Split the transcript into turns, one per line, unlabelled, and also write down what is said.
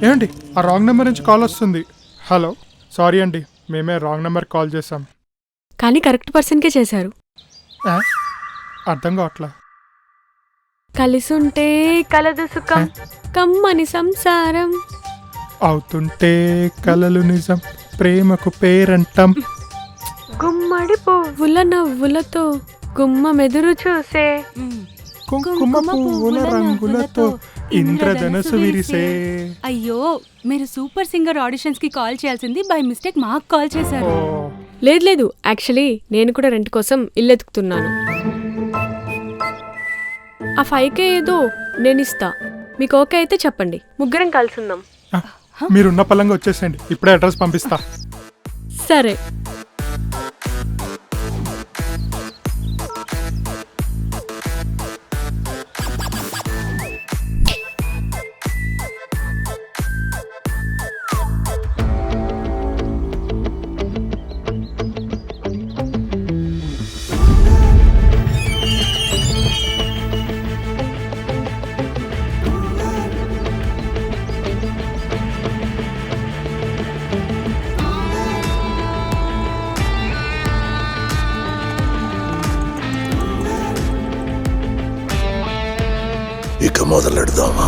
ఏమండి ఆ wrong number నుంచి కాల్ వస్తుంది. హలో, సారీ అండి, మేమే రాంగ్ నెంబర్ కాల్ చేసాం.
కానీ కరెక్ట్ పర్సన్కే చేశారు.
ఆ? అర్థం కావట్లా.
కలిసుంటే కలదు సుఖం, కమ్మని సంసారం.
అవుతుంటే కలలు నిజం, ప్రేమకు పేరంటం.
గుమ్మడి పువ్వుల నవ్వులతో గుమ్మ మెదురు చూసే,
కుంకుమ పువ్వుల రంగులతో ఇంద్రధనసు విరిసే.
అయ్యో, మీరు సూపర్ సింగర్ ఆడిషన్స్ కి కాల్ చేయాల్సింది బై మిస్టేక్ మాకు కాల్ చేశారు.
లేదు యాక్చువల్లీ నేను కూడా రెంట్ కోసం ఇల్లు ఎతుకుతున్నాను. ఆ 5K ఏదో నేను ఇస్తా, మీకు ఓకే అయితే చెప్పండి, ముగ్గురం కలుసుందాం.
మీరున్న పలంగా వచ్చేసేయండి, ఇప్పుడే అడ్రస్ పంపిస్తా.
సరే.
ఇక మొదలెడదామా?